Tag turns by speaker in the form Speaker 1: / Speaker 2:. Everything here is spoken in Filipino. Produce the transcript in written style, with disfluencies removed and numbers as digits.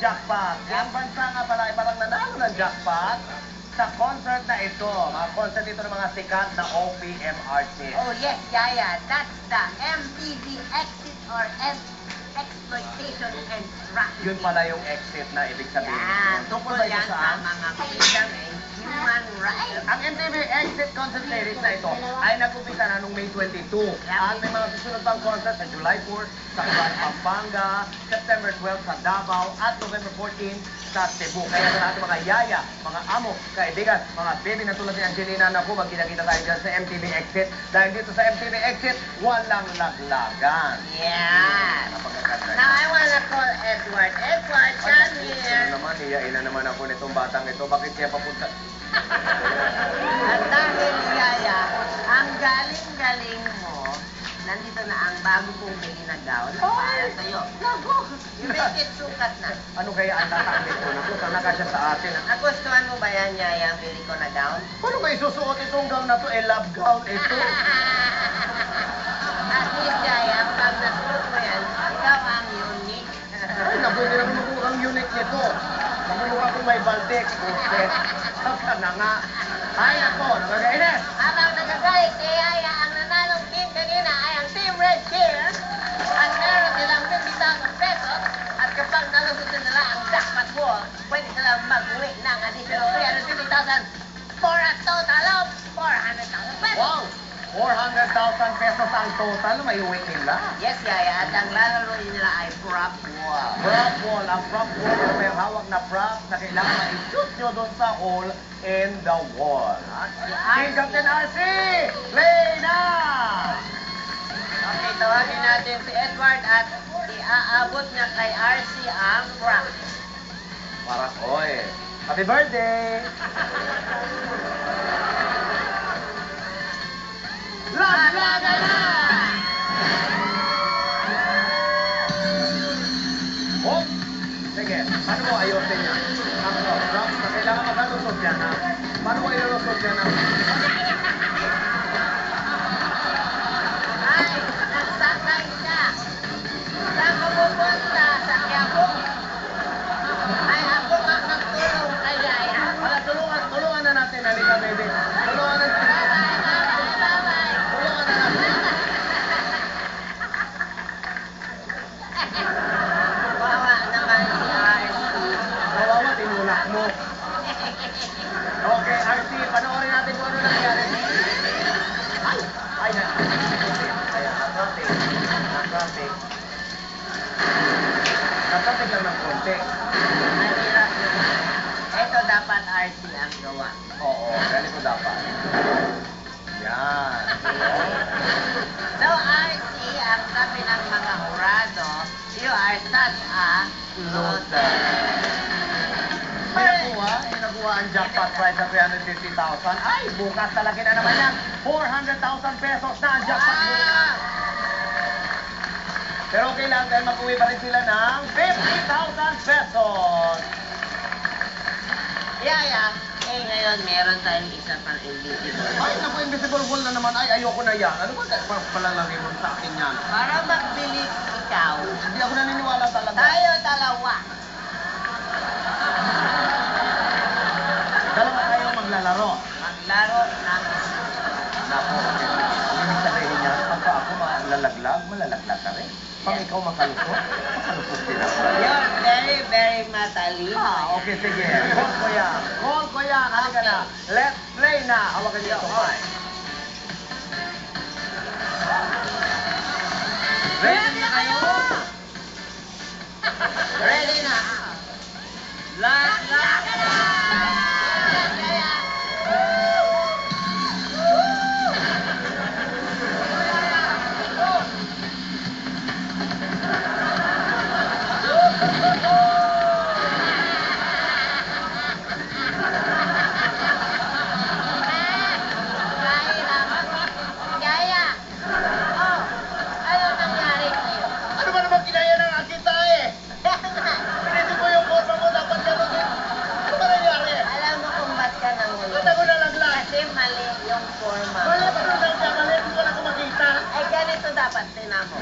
Speaker 1: jackpot. Ang bansa nga pala ay parang nanalo ng jackpot sa concert na ito. Mga concert ito ng mga sikat na OPM artists.
Speaker 2: Oh yes, Yaya. That's the MTV Exit or Exploitation and Trafficking.
Speaker 1: Yun pala yung exit na ibig sabihin.
Speaker 2: Yan.
Speaker 1: Tungkol
Speaker 2: Tungkol
Speaker 1: ba ito
Speaker 2: yan sa
Speaker 1: saan?
Speaker 2: mga bilang and human rights.
Speaker 1: Ang MTV Exit Concert Series na ito ay nag-umpisa na noong May 22. At may mga susunod pang concert sa July 4 sa Quezon, Pampanga, September 12 sa Davao, at November 14 sa Cebu. Kaya sa lahat ng mga yaya, mga amo, kaibigan, mga baby na tulad ni Angelina, naku, magkita-kita tayo dyan sa MTV Exit. Dahil dito sa MTV Exit, walang laglagan.
Speaker 2: Yan.
Speaker 1: Napagkaganda.
Speaker 2: Now I wanna call Edward. Edward, come here.
Speaker 1: Ano naman, iyain na naman ako nitong batang ito. Bakit siya papunta?
Speaker 2: At dahil, Yaya, ang galing-galing mo, nandito na ang bago kong bili na gown para sa'yo. Naku! You make it sukat na.
Speaker 1: Ano kaya ang tatak nito? Naku, sana ka siya sa atin.
Speaker 2: Nagustuhan mo ba yan, Yaya, ang bili ko na gown?
Speaker 1: Paano may susuot itong gown na to? Love gown ito.
Speaker 2: At least, Yaya, pag nasuot mo yan, ikaw ang unique.
Speaker 1: Ay, naku, hindi na kumukha ang unique nito. Mamulukha kung may baltik. Okay. Saka na nga. Ay, ako, nagagainis.
Speaker 2: Habang nagagalit kay Yaya, ang nanalong team kanina ay ang Team Red Cheer. At meron silang 50,000 pesos. At kapag nalusutin nila ang jackpot ball, pwede silang mag-uwi ng additional 350,000 for a total of 400,000 pesos.
Speaker 1: Wow! 400,000 pesos ang total. May uwi nila.
Speaker 2: Yes, Yaya. At ang lalaroin nila ay prop wall.
Speaker 1: Prop wall. Ang prop wall na may hawak na prop na kailangan ma-shoot nyo doon sa hole in the wall.
Speaker 2: At si
Speaker 1: King
Speaker 2: RC.
Speaker 1: Captain RC! Play na!
Speaker 2: Okay, tawagin natin si Edward at iaabot niya kay RC ang prop.
Speaker 1: Para, oy. Happy birthday! Laglaga na! Oh! Sige, paano mo ayusin niya? Ang drums na kailangan makalusot yan, ha? Paano mo ilulusot yan, ha?
Speaker 2: Ay, nagsakay siya. Saan ka pupunta? Sa Quiapo? Ay, ako ang nagtulong kay Yaya.
Speaker 1: Wala, tulungan na natin, halika, baby. Tulungan na natin.
Speaker 2: Bye-bye, bye-bye, bye-bye.
Speaker 1: Tulungan na natin.
Speaker 2: Wawa naman si RC.
Speaker 1: Kawawa, tinulak mo. Okay, RC, panoorin natin kung ano nangyari. Ay, ayan, na-traffic. Na-traffic. Na-traffic lang ng konti.
Speaker 2: Mahirap yun. Ito dapat RC ang gawa.
Speaker 1: Oo, ganito dapat. Yan.
Speaker 2: So, RC, ang sabi ng mga hurado, you are such a loser.
Speaker 1: May nakuha ang jackpot prize sa 350,000. Ay, bukas talaki na naman yan. 400,000 pesos na ang jackpot bukas. Pero okay lang dahil mag-uwi pa rin sila ng 50,000 pesos.
Speaker 2: Yaya, ngayon meron tayong isa pang invisible.
Speaker 1: Ay, naku, invisible wall na naman. Ay, ayoko na yan. Ano ba palalagay mo sa akin yan?
Speaker 2: Para magbilis ikaw,
Speaker 1: Hindi ako naniniwala talaga.
Speaker 2: tayo dalawa.
Speaker 1: Dalawa tayo maglalaro.
Speaker 2: Maglaro ng
Speaker 1: Naku, ang ibig sabihin niya, pagka ako malalaglag, malalaglag ka rin. Pag ikaw makalusot, makalusot din ako.
Speaker 2: You're very, very matalino.
Speaker 1: Okay, sige. Call ko yan. Call ko yan. Halika na. Let's play na. Hawakan niyo ito. Ready na kayo?
Speaker 2: Ready na. Laglaga na! Yaya! Oh, ano nangyari sa'yo?
Speaker 1: Ano ba naman kinaya ng akita eh? Piniti ko yung forma mo, dapat gano'n din. Ano ba nangyari?
Speaker 2: Alam mo kung ba't ka nangulong?
Speaker 1: Ba't ako nalaglag?
Speaker 2: Kasi mali yung forma.
Speaker 1: Mali pa rin ang kamali, hindi ko na ako makita.
Speaker 2: Ay, ganito dapat tinamo.